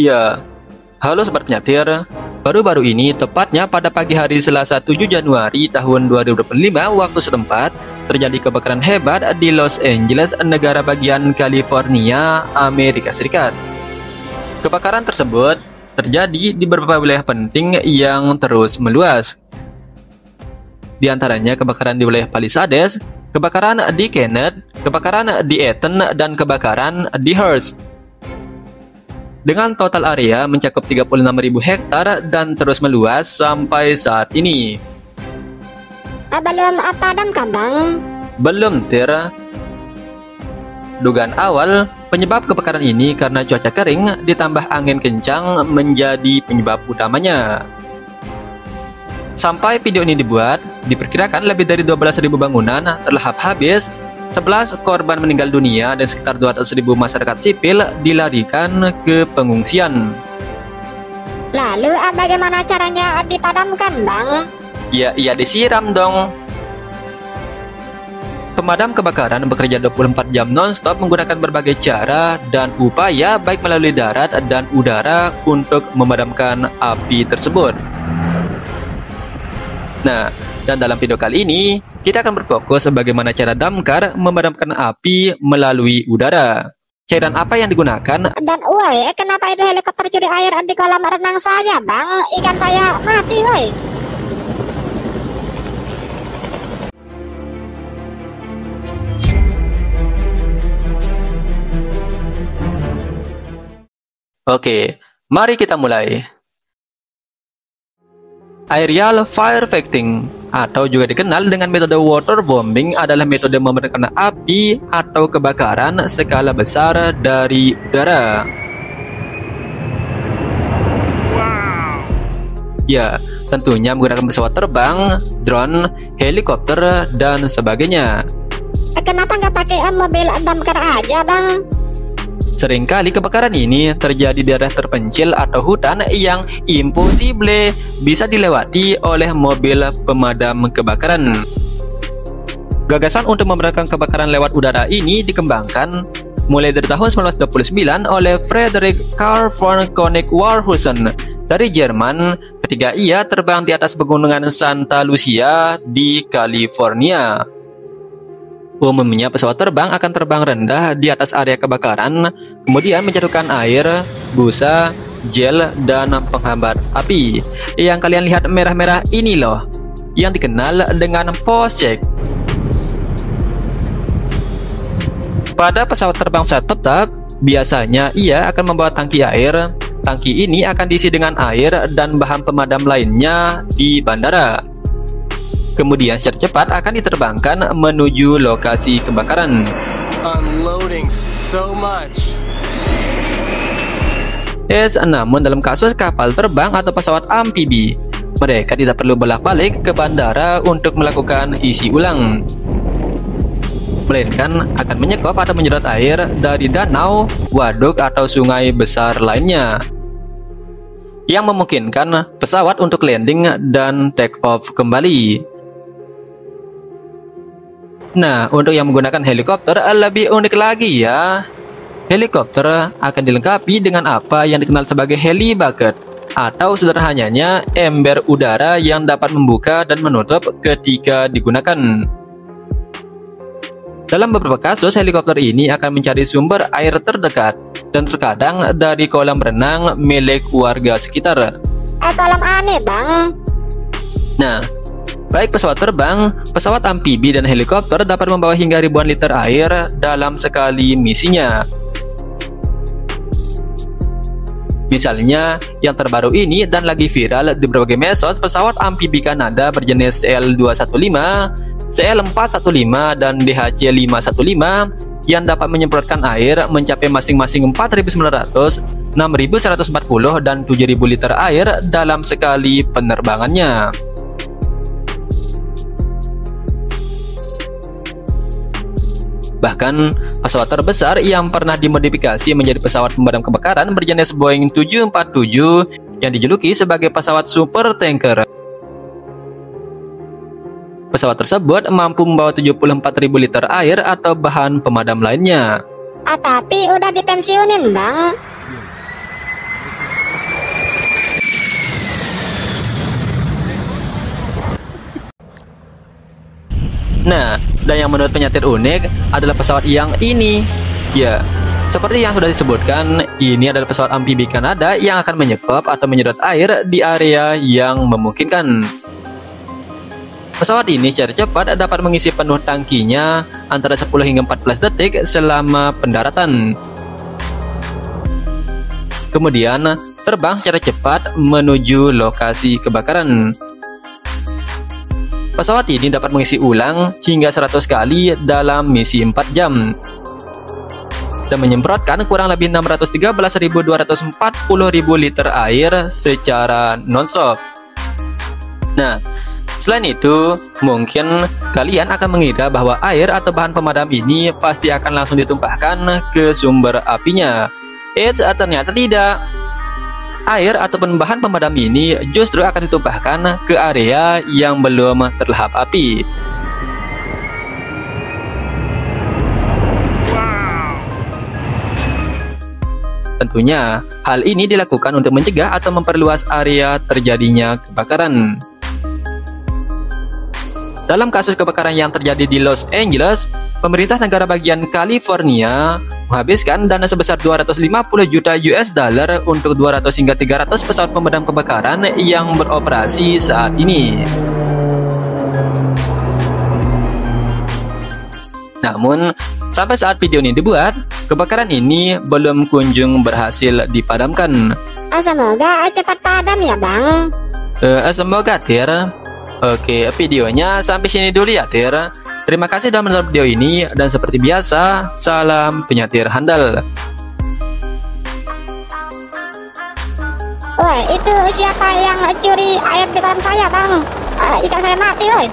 Ya, halo Sobat Penyatir. Baru-baru ini, tepatnya pada pagi hari Selasa 7 Januari tahun 2025 waktu setempat, terjadi kebakaran hebat di Los Angeles, negara bagian California, Amerika Serikat. Kebakaran tersebut terjadi di beberapa wilayah penting yang terus meluas. Di antaranya kebakaran di wilayah Palisades, kebakaran di Kenneth, kebakaran di Eaton, dan kebakaran di Hearst. Dengan total area mencakup 36.000 hektar dan terus meluas sampai saat ini. Belum padamkah, Bang? Belum, Tir. Dugaan awal penyebab kebakaran ini karena cuaca kering ditambah angin kencang menjadi penyebab utamanya. Sampai video ini dibuat, diperkirakan lebih dari 12.000 bangunan terlahap habis, 11 korban meninggal dunia, dan sekitar 200.000 masyarakat sipil dilarikan ke pengungsian. Lalu bagaimana caranya dipadamkan, Bang? Ya, disiram dong. Pemadam kebakaran bekerja 24 jam non-stop menggunakan berbagai cara dan upaya baik melalui darat dan udara untuk memadamkan api tersebut. Nah, dan dalam video kali ini, kita akan berfokus bagaimana cara damkar memadamkan api melalui udara. Cairan apa yang digunakan? Dan woi, kenapa itu helikopter curi air di kolam renang saya, Bang? Ikan saya mati, woi. Oke, mari kita mulai. Aerial firefighting atau juga dikenal dengan metode waterbombing adalah metode memadamkan api atau kebakaran skala besar dari udara. Ya, tentunya menggunakan pesawat terbang, drone, helikopter, dan sebagainya. Kenapa nggak pakai mobil damkar aja, Bang? Seringkali kebakaran ini terjadi di daerah terpencil atau hutan yang impossible bisa dilewati oleh mobil pemadam kebakaran. Gagasan untuk memadamkan kebakaran lewat udara ini dikembangkan mulai dari tahun 1929 oleh Frederick Carl von Koenig-Warhausen dari Jerman ketika ia terbang di atas pegunungan Santa Lucia di California. Umumnya pesawat terbang akan terbang rendah di atas area kebakaran, kemudian menjatuhkan air, busa, gel, dan penghambat api. Yang kalian lihat merah-merah ini loh, yang dikenal dengan post-check. Pada pesawat terbang saat tetap, biasanya ia akan membawa tangki air. Tangki ini akan diisi dengan air dan bahan pemadam lainnya di bandara. Kemudian secara cepat akan diterbangkan menuju lokasi kebakaran. Unloading so much. Namun dalam kasus kapal terbang atau pesawat amfibi, mereka tidak perlu bolak-balik ke bandara untuk melakukan isi ulang, melainkan akan menyekop atau menyedot air dari danau, waduk, atau sungai besar lainnya, yang memungkinkan pesawat untuk landing dan take off kembali. Nah, untuk yang menggunakan helikopter lebih unik lagi ya. Helikopter akan dilengkapi dengan apa yang dikenal sebagai heli bucket, atau sederhananya ember udara yang dapat membuka dan menutup ketika digunakan. Dalam beberapa kasus, helikopter ini akan mencari sumber air terdekat dan terkadang dari kolam renang milik warga sekitar. Kolam aneh, Bang. Nah, baik pesawat terbang, pesawat amfibi, dan helikopter dapat membawa hingga ribuan liter air dalam sekali misinya. Misalnya, yang terbaru ini dan lagi viral di berbagai medsos, pesawat amfibi Kanada berjenis CL-215, CL-415, dan DHC-515 yang dapat menyemprotkan air mencapai masing-masing 4.900, 6.140, dan 7.000 liter air dalam sekali penerbangannya. Bahkan, pesawat terbesar yang pernah dimodifikasi menjadi pesawat pemadam kebakaran berjenis Boeing 747 yang dijuluki sebagai pesawat super tanker. Pesawat tersebut mampu membawa 74.000 liter air atau bahan pemadam lainnya. Tapi udah dipensiunin, Bang. Nah, dan yang menurut penyatir unik adalah pesawat yang ini. Ya, seperti yang sudah disebutkan, ini adalah pesawat amfibi Kanada yang akan menyekop atau menyedot air di area yang memungkinkan. Pesawat ini secara cepat dapat mengisi penuh tangkinya antara 10 hingga 14 detik selama pendaratan. Kemudian terbang secara cepat menuju lokasi kebakaran. Pesawat ini dapat mengisi ulang hingga 100 kali dalam misi 4 jam dan menyemprotkan kurang lebih 613.240.000 liter air secara non-stop. Nah, selain itu, mungkin kalian akan mengira bahwa air atau bahan pemadam ini pasti akan langsung ditumpahkan ke sumber apinya. Ternyata tidak. Air ataupun bahan pemadam ini justru akan ditumpahkan ke area yang belum terlahap api. Tentunya, hal ini dilakukan untuk mencegah atau memperluas area terjadinya kebakaran. Dalam kasus kebakaran yang terjadi di Los Angeles, pemerintah negara bagian California menghabiskan dana sebesar 250 juta US dollar untuk 200 hingga 300 pesawat pemadam kebakaran yang beroperasi saat ini. Namun, sampai saat video ini dibuat, kebakaran ini belum kunjung berhasil dipadamkan. Semoga cepat padam ya bang. Semoga Tir. Oke, videonya sampai sini dulu ya Tir. Terima kasih sudah menonton video ini, dan seperti biasa, salam penyatir handal. Woi, itu siapa yang curi air di kolam saya bang? Ikan saya mati woi.